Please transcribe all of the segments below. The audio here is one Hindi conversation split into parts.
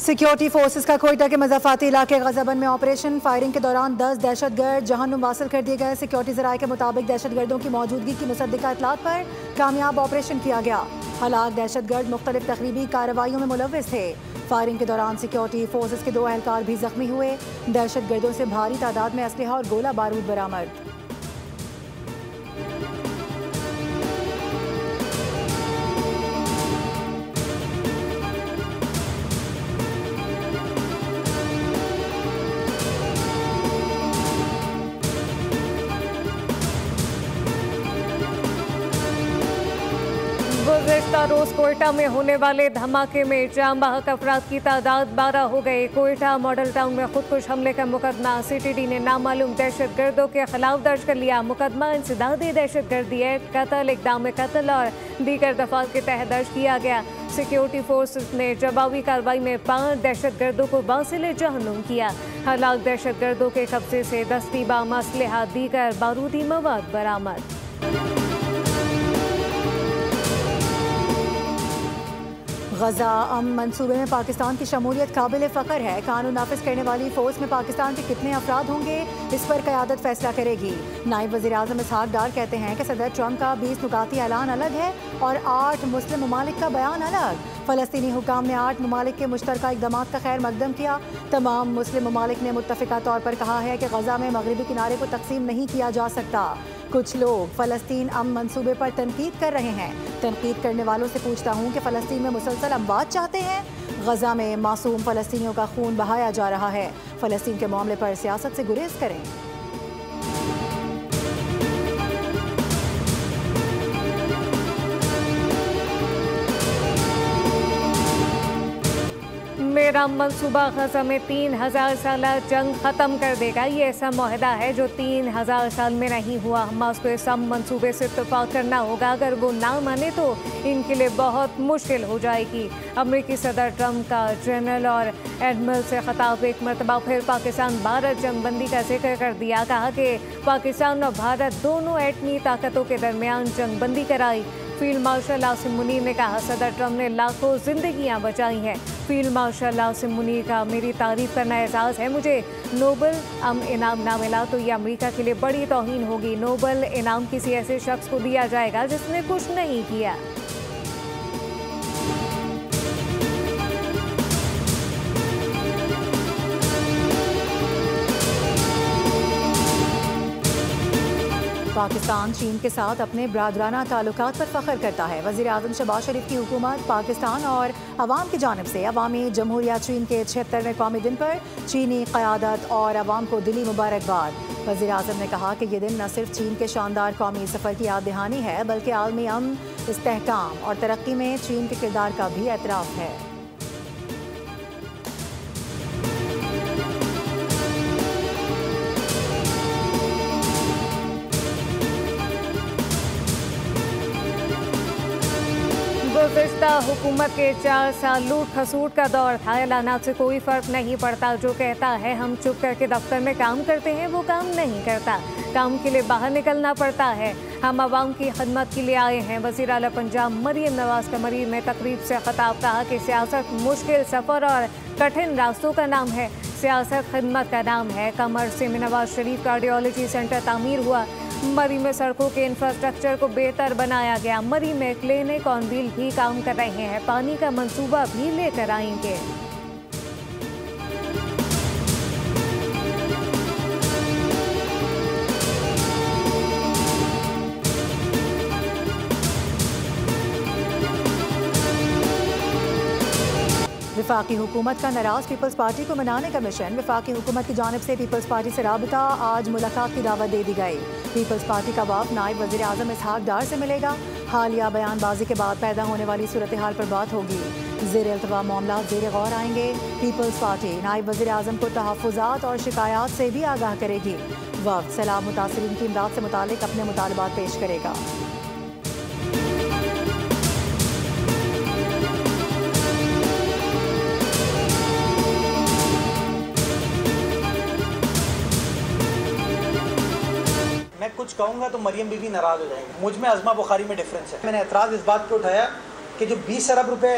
सिक्योरिटी फोर्सेस का कोयटा के मज़ाफ़ाती इलाके गज़ाबंद में ऑपरेशन। फायरिंग के दौरान 10 दहशतगर्द जहन्नुम वासिल कर दिए गए। सिक्योरिटी ज़राए के मुताबिक दहशतगर्दों की मौजूदगी की मुसद्दिका इतलात पर कामयाब ऑपरेशन किया गया। हलाक दहशतगर्द मुख्तलिफ तकरीबी कार्रवाइयों में मुलव्विस थे। फायरिंग के दौरान सिक्योरिटी फोर्सेस के 2 एहलकार भी जख्मी हुए। दहशतगर्दों से भारी तादाद में असलहा और गोला बारूद बरामद। गुज़िश्ता रोज़ कोयटा में होने वाले धमाके में जाम बहक अफराद की तादाद 12 हो गई। कोयटा मॉडल टाउन में खुदकुश हमले का मुकदमा CTD ने नामालूम दहशतगर्दों के खिलाफ दर्ज कर लिया। मुकदमा इंसदादी दहशतगर्दी है, कत्ल, इक़दाम कत्ल और दीगर दफात के तहत दर्ज किया गया। सिक्योरिटी फोर्सेस ने जवाबी कार्रवाई में 5 दहशतगर्दों को वासिल जहन्नुम किया। हलाक दहशतगर्दों के कब्जे से दस्ती बाम असलहा दीगर बारूदी मवाद बरामद। गजा अमन मंसूबे में पाकिस्तान की शमूलियत काबिल फ़ख्र है। कानून नाफिज करने वाली फ़ोर्स में पाकिस्तान के कितने अफराद होंगे, इस पर क़यादत फैसला करेगी। नायब वज़ीर आज़म इसहाक डार कहते हैं कि सदर ट्रंप का 20 नुकाती ऐलान अलग है और 8 मुस्लिम ममालिक का बयान अलग। फ़लस्तीनी हुकाम ने 8 ममालिक के मुश्तरका इक़दामात का खैर मकदम किया। तमाम मुस्लिम ममालिक ने मुत्तफ़िका तौर पर कहा है कि गजा में मगरबी किनारे को तकसीम नहीं किया जा सकता। कुछ लोग फ़लस्तीन अमन मंसूबे पर तनकीद कर रहे हैं। तनकीद करने वालों से पूछता हूँ कि फ़लस्तीन में मुसलसल अमवात चाहते हैं? गजा में मासूम फ़लस्तीनियों का खून बहाया जा रहा है। फ़लस्तीन के मामले पर सियासत से गुरेज करें। मेरा मंसूबा गजा में 3000 साल जंग ख़त्म कर देगा। ये ऐसा मुआहदा है जो 3000 साल में नहीं हुआ। हमास को इस मंसूबे से इत्तफाक करना होगा। अगर वो ना माने तो इनके लिए बहुत मुश्किल हो जाएगी। अमेरिकी सदर ट्रंप का जनरल और एडमिरल से खिताब। एक मरतबा फिर पाकिस्तान भारत जंगबंदी का जिक्र कर दिया। कहा कि पाकिस्तान और भारत दोनों एटमी ताकतों के दरमियान जंगबंदी कराई। फील्ड मार्शल आसिम मुनीर ने कहा, सदर ट्रंप ने लाखों जिंदगियां बचाई हैं। फील्ड मार्शल आसिम मुनीर का मेरी तारीफ करना एजाज़ है। मुझे नोबल इनाम ना मिला तो ये अमेरिका के लिए बड़ी तौहीन होगी। नोबल इनाम किसी ऐसे शख्स को दिया जाएगा जिसने कुछ नहीं किया। पाकिस्तान चीन के साथ अपने बरादराना ताल्लुकात पर फ़ख्र करता है। वज़ीर आज़म शहबाज शरीफ की हुकूमत पाकिस्तान और अवाम की जानिब से अवामी जमहूरिया चीन के 76वें कौमी दिन पर चीनी क़यादत और अवाम को दिली मुबारकबाद। वज़ीर आज़म ने कहा कि ये दिन न सिर्फ चीन के शानदार कौमी सफ़र की याद दहानी है, बल्कि आलमी अमन, इस्तेहकाम और तरक्की में चीन के किरदार का भी एतराफ़ है। गुज़िश्ता हुकूमत के 4 साल लूट खसूट का दौर था। ऐलानात से कोई फ़र्क नहीं पड़ता। जो कहता है हम चुप करके दफ्तर में काम करते हैं, वो काम नहीं करता। काम के लिए बाहर निकलना पड़ता है। हम आवाम की खदमत के लिए आए हैं। वज़ीर आला पंजाब मरीम नवाज़ का मरीम में तकरीब से खिताब। कहा कि सियासत मुश्किल सफ़र और कठिन रास्तों का नाम है, सियासत खिदमत का नाम है। कमर से नवाज शरीफ कार्डियोलॉजी सेंटर तामीर हुआ। मरी में सड़कों के इंफ्रास्ट्रक्चर को बेहतर बनाया गया। मरी में क्लिनिक ऑन व्हील भी काम कर रहे हैं। पानी का मंसूबा भी लेकर आएंगे। वफाकी हुकूमत का नाराज पीपल्स पार्टी को मनाने का मिशन। वफाकी हुकूमत की जानिब से पीपल्स पार्टी से राबता। आज मुलाकात की दावत दे दी गई। पीपल्स पार्टी का वफ़द नायब वज़ीर आज़म इसहाक डार से मिलेगा। हालिया बयानबाजी के बाद पैदा होने वाली सूरत हाल पर बात होगी। ज़ेर अल्तवा मामला ज़ेर गौर आएंगे। पीपल्स पार्टी नायब वज़ीर आज़म को तहफ़्फ़ुज़ात और शिकायत से भी आगाह करेगी। वफ़द सैलाब मुतासरीन की इमदाद से मुतालिक अपने मुतालबात पेश करेगा। मैं कुछ कहूँगा तो मरियम बीवी नाराज़ हो जाएंगी। मुझ में अज़मा बुखारी में डिफरेंस है। मैंने एतराज़ इस बात पर उठाया कि जो 20 अरब रुपए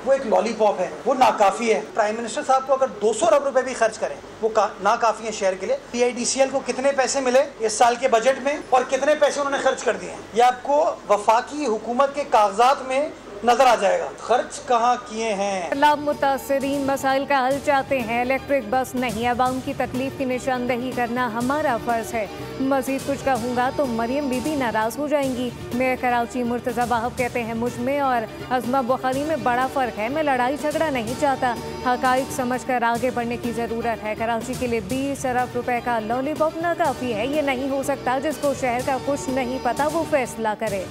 वो एक लॉलीपॉप है, वो नाकाफी है। प्राइम मिनिस्टर साहब को अगर 200 अरब रुपए भी खर्च करें वो नाकाफी है शहर के लिए। PIDCL को कितने पैसे मिले इस साल के बजट में और कितने पैसे उन्होंने खर्च कर दिए, ये आपको वफाकी हुकूमत के कागजात में नजर आ जाएगा, खर्च कहाँ किए हैं। सैलाब मुतासरीन मसाइल का हल चाहते हैं, इलेक्ट्रिक बस नहीं, अवाम की तकलीफ की निशानदही करना हमारा फर्ज है। मजीद कुछ कहूँगा तो मरियम बीबी नाराज हो जाएंगी। मेयर कराची मुर्तज़ा वाहब कहते हैं मुझ में और अज़मा बुखारी में बड़ा फ़र्क है, मैं लड़ाई झगड़ा नहीं चाहता, हक़ाइक़ समझ कर आगे बढ़ने की ज़रूरत है। कराची के लिए 20 अरब रुपए का लॉलीपॉप नाकाफ़ी है, ये नहीं हो सकता। जिसको शहर का कुछ नहीं पता वो फैसला करे।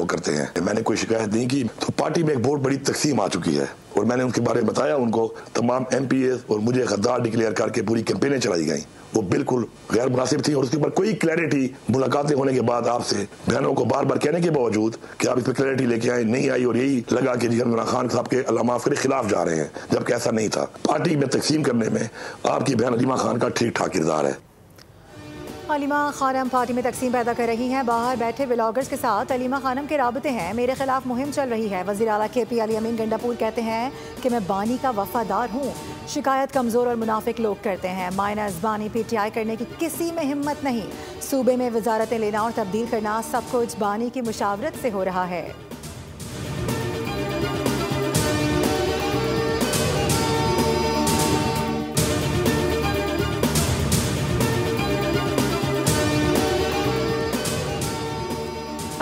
करते हैं, मैंने कोई शिकायत नहीं की। तो पार्टी में एक बहुत बड़ी तकसीम आ चुकी है और मैंने उनके बारे में बताया उनको, तमाम MPs और मुझे गद्दार डिक्लेयर करके पूरी कैंपेनें चलाई गई, वो बिल्कुल गैर मुनासिब थी। और उसके ऊपर कोई क्लैरिटी मुलाकातें होने के बाद आपसे बहनों को बार बार कहने के बावजूद कि आप इस पर क्लैरिटी लेके आए, नहीं आई और यही लगा कि जिगर इमरान खान साहब के अल्लाह माफ के खिलाफ जा रहे हैं, जबकि ऐसा नहीं था। पार्टी में तकसीम करने में आपकी बहन अलीमा खान का ठीक ठाक किरदार है। अलीमा खानम पार्टी में तकसीम पैदा कर रही हैं, बाहर बैठे व्लॉगर्स के साथ अलीमा खानम के राबते हैं, मेरे खिलाफ मुहिम चल रही है। वज़ीर आला KP अली अमीन गंडापुर कहते हैं कि मैं बानी का वफादार हूँ, शिकायत कमज़ोर और मुनाफिक लोग करते हैं, माइनस बानी PTI करने की किसी में हिम्मत नहीं। सूबे में वजारतें लेना और तब्दील करना सब कुछ बानी की मुशावरत से हो रहा है।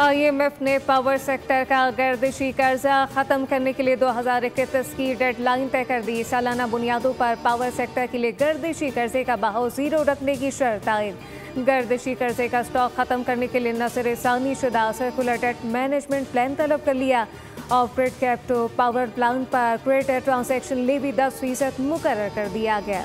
IMF ने पावर सेक्टर का गर्दिशी कर्जा ख़त्म करने के लिए 2031 की डेडलाइन तय कर दी। सालाना बुनियादों पर पावर सेक्टर के लिए गर्दिशी कर्जे का बहाव 0 रखने की शर्त आयद। गर्दिशी कर्जे का स्टॉक ख़त्म करने के लिए नज़र सानी शुदा सर्कुलर डेट मैनेजमेंट प्लान तलब कर लिया। ऑपरेट कैप्टो पावर प्लांट पर क्रेडिट ट्रांजैक्शन लेवी 10% मुकर्रर कर दिया गया।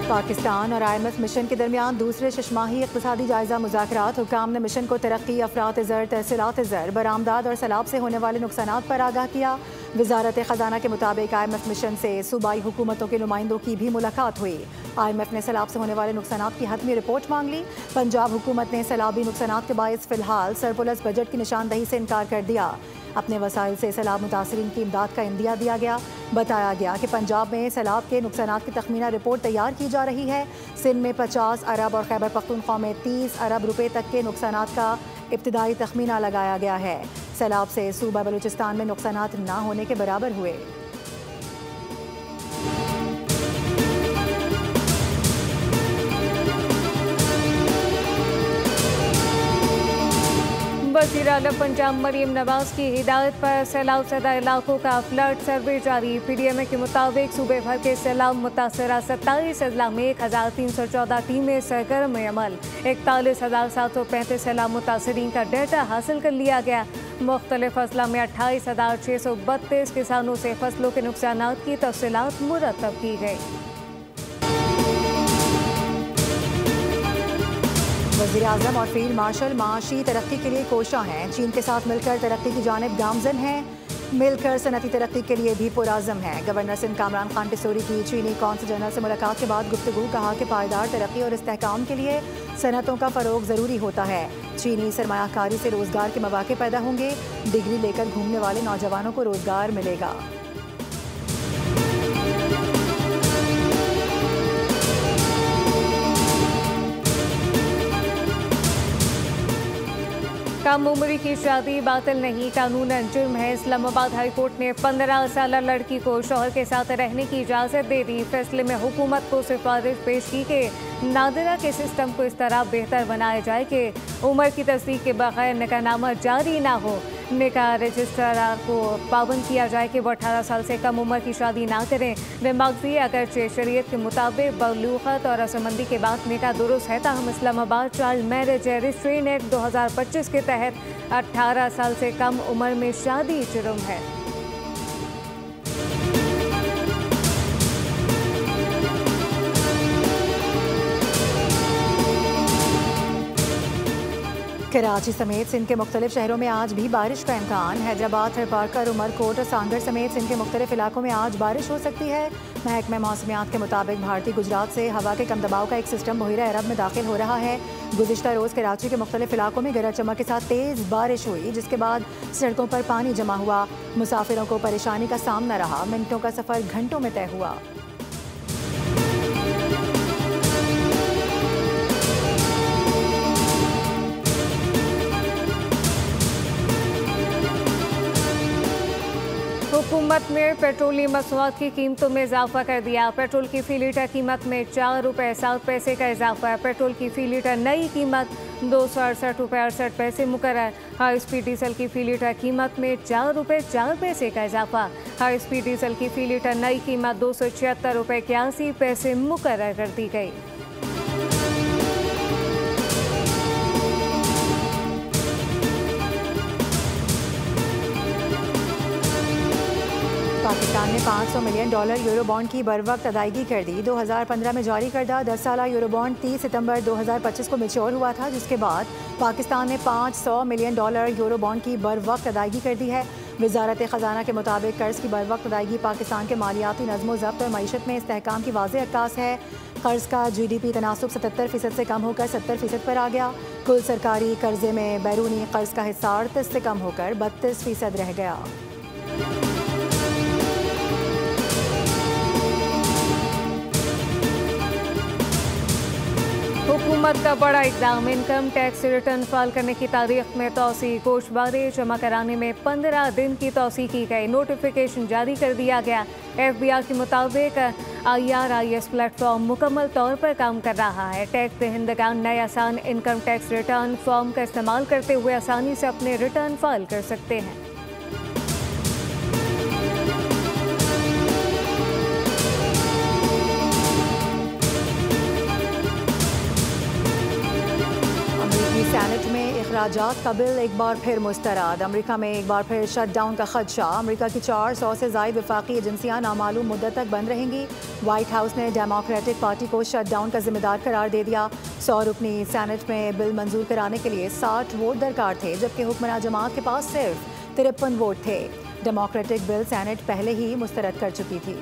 पाकिस्तान और IMF मिशन के दरमियान दूसरे शशमाही इक़्तिसादी जायजा मुज़ाकरात। हुकाम ने मिशन को तरक्की, अफरात ज़र, तहसीलात ज़र, बरामदात और सैलाब से होने वाले नुकसानात पर आगाह किया। वजारत ख़जाना के मुताबिक IMF मिशन से सूबाई हुकूमतों के नुमाइंदों की भी मुलाकात हुई। IMF ने सैलाब से होने वाले नुकसानात की हतमी रिपोर्ट मांग ली। पंजाब हुकूमत ने सैलाबी नुकसानात के बायस फ़िलहाल सरप्लस बजट की निशानदही से इनकार कर दिया। अपने वसाइल से सैलाब मुतासरीन की इमदाद का इंदिया दिया गया। बताया गया कि पंजाब में सैलाब के नुकसानात की तखमीना रिपोर्ट तैयार की जा रही है। सिंध में 50 अरब और खैबर पख्तूनख्वा में 30 अरब रुपए तक के नुकसानात का इब्तिदाई तखमीना लगाया गया है। सैलाब से सूबा बलूचिस्तान में नुकसानात ना होने के बराबर हुए। वज़ीर आला पंजाब मरियम नवाज की हिदायत पर सैलाब ज़दा इलाकों का फ्लड सर्वे जारी। PDMA के मुताबिक सूबे भर के सैलाब मुतासरा 27 अजला में 1314 टीमें सरगर्म अमल, 41,735 सैलाब मुतासरीन का डेटा हासिल कर लिया गया। मुख्तलिफ अजला में 28,632 किसानों से फसलों के नुकसानात की तफसीलात मुरतब की गई। वज़ीर आज़म और फील्ड मार्शल माशी तरक्की के लिए कोशां हैं, चीन के साथ मिलकर तरक्की की जानिब गामजन हैं, मिलकर सनती तरक्की के लिए भी पुराज़म हैं। गवर्नर सिंध कामरान खान टिसोरी की चीनी कौंसल जनरल से मुलाकात के बाद गुफ्तगू, कहा कि पायदार तरक्की और इस्तेहकाम के लिए सनतों का फ़रोग ज़रूरी होता है। चीनी सरमायाकारी से रोज़गार के मौके पैदा होंगे, डिग्री लेकर घूमने वाले नौजवानों को रोज़गार मिलेगा। कम उम्र की शादी बातिल नहीं, कानूनन जुर्म है। इस्लामाबाद हाई कोर्ट ने 15 साल लड़की को शौहर के साथ रहने की इजाज़त दे दी। फैसले में हुकूमत को सिफारिश पेश की कि नादिरा के सिस्टम को इस तरह बेहतर बनाया जाए कि उम्र की तस्दीक के बगैर निकाहनामा जारी ना हो। निकाह रजिस्ट्रार को पाबंद किया जाए कि वो 18 साल से कम उम्र की शादी ना करें। बेमगजी अगरचे शरीयत के मुताबिक बलूगत और रसमंदी के बाद निकाह दुरुस्त है, ताहम Islamabad child marriage restraint act 2025 के तहत 18 साल से कम उम्र में शादी जुर्म है। कराची समेत सिंध के मुख्तलिफ शहरों में आज भी बारिश का इम्कान। हैदराबाद, थरपारकर, उमरकोट और सांगर समेत सिंध के मुख्तलिफ इलाकों में आज बारिश हो सकती है। महकमा मौसमियात के मुताबिक भारतीय गुजरात से हवा के कम दबाव का एक सिस्टम बहिरा अरब में दाखिल हो रहा है। गुज़िश्ता रोज़ कराची के मुख्तलिफ इलाकों में गरज चमक के साथ तेज़ बारिश हुई, जिसके बाद सड़कों पर पानी जमा हुआ। मुसाफिरों को परेशानी का सामना रहा। मिनटों का सफ़र घंटों में तय हुआ। हुकूमत ने पेट्रोलियम मसनूआत की कीमतों में इजाफा कर दिया। पेट्रोल की फ़ी लीटर कीमत में 4 रुपये 7 पैसे का इजाफा है। पेट्रोल की फ़ी लीटर नई कीमत 268 रुपये 68 पैसे मुकर्रर। हाई स्पीड डीजल की फ़ी लीटर कीमत में 4 रुपये 4 पैसे का इजाफा। हाई स्पीड डीजल की फ़ी लीटर नई कीमत 276 रुपये 81 पैसे मुकर्रर कर दी गई। पाकिस्तान ने $500 मिलियन यूरो बॉन्ड की बरवक्त अदायगी कर दी। 2015 में जारी करदा 10 साला यूरो बॉन्ड 30 सितंबर 2025 को मैच्योर हुआ था, जिसके बाद पाकिस्तान ने $500 मिलियन यूरो बॉन्ड की बरवक्त अदायगी कर दी है। वजारत ख़जाना के मुताबिक कर्ज की बरवक्त अदायगी पाकिस्तान के मालियाती नज़्म ज़ब्त और मईशत में इस्तेहकाम की वाज़ेह अक्कास है। कर्ज का GDP तनासुब 77% से कम होकर 70% पर आ गया। कुल सरकारी कर्जे में बैरूनी कर्ज का हिस्सा 38 से कम होकर 32% रह गया। हुकूमत का बड़ा इक़दाम, इनकम टैक्स रिटर्न फाइल करने की तारीख में तोसी। गोशवारे जमा कराने में 15 दिन की तोसी की गई। नोटिफिकेशन जारी कर दिया गया। FBI के मुताबिक IRIS प्लेटफॉर्म मुकम्मल तौर पर काम कर रहा है। टैक्स दहिंदगान नए आसान इनकम टैक्स रिटर्न फॉर्म का इस्तेमाल करते हुए आसानी से अपने रिटर्न फाइल कर सकते हैं। सेनेट में इखराजात का बिल एक बार फिर मुस्तरद। अमरीका में एक बार फिर शटडाउन का खदशा। अमरीका की 400 से ज़ायद वफाकी एजेंसियाँ नामालूम मुद्दत तक बंद रहेंगी। वाइट हाउस ने डेमोक्रेटिक पार्टी को शटडाउन का जिम्मेदार करार दे दिया। 100 रुकनी सेनेट में बिल मंजूर कराने के लिए 60 वोट दरकार थे, जबकि हुक्मरान जमात के पास सिर्फ 53 वोट थे। डेमोक्रेटिक बिल सेनेट पहले ही मुस्तरद कर चुकी थी।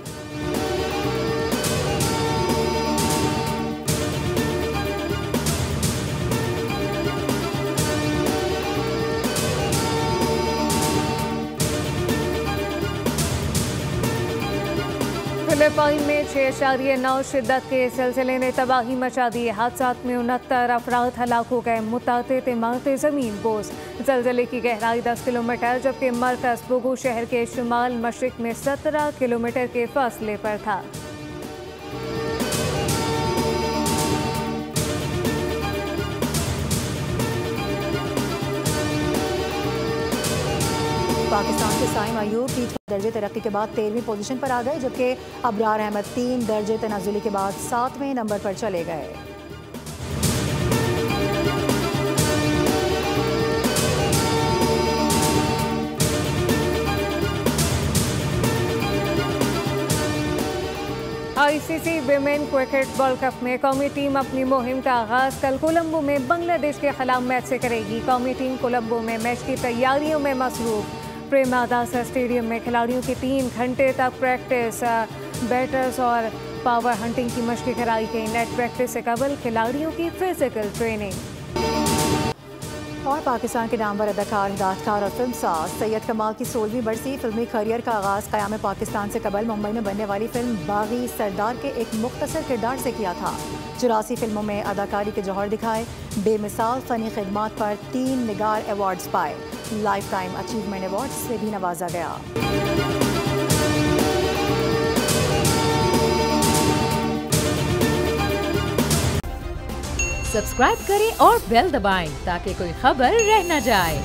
फिलिपाइन में 6.9 शिद्दत के सिलसिले ने तबाही मचा दी। हादसात में 69 अफराद हलाक हो गए। मुतातिद इमारतें ज़मीन बोस। ज़लज़ले की गहराई 10 किलोमीटर, जबकि मरकज़ बुगू शहर के शुमाल मशरिक में 17 किलोमीटर के फासले पर था। पाकिस्तान के साइम अयूब 3 दर्जे तरक्की के बाद 13वीं पोजीशन पर आ गए, जबकि अबरार अहमद 3 दर्जे तनाजुली के बाद 7वें नंबर पर चले गए। ICC women cricket world cup में कौमी टीम अपनी मुहिम का आगाज कल कोलंबो में बांग्लादेश के खिलाफ मैच से करेगी। कौमी टीम कोलंबो में मैच की तैयारियों में मसरूफ। प्रेमदासा स्टेडियम में खिलाड़ियों की 3 घंटे तक प्रैक्टिस, बैटर्स और पावर हंटिंग की मशक़ें कराई गई। नेट प्रैक्टिस से कबल खिलाड़ियों की फिजिकल ट्रेनिंग। और पाकिस्तान के नामवर अदाकार, हिदायतकार और फिल्मसाज सैयद कमाल की 16वीं बरसी फिल्मी करियर का आगाज़ क़याम पाकिस्तान से कबल मुंबई में बनने वाली फिल्म बागी सरदार के एक मुख्तसर किरदार से किया था। 84 फिल्मों में अदाकारी के जौहर दिखाए। बेमिसाल फ़नी खिदमात पर 3 निगार अवार्ड्स पाए। लाइफ टाइम अचीवमेंट अवार्ड से भी नवाजा गया। सब्सक्राइब करें और बेल दबाएं ताकि कोई खबर रह न जाए।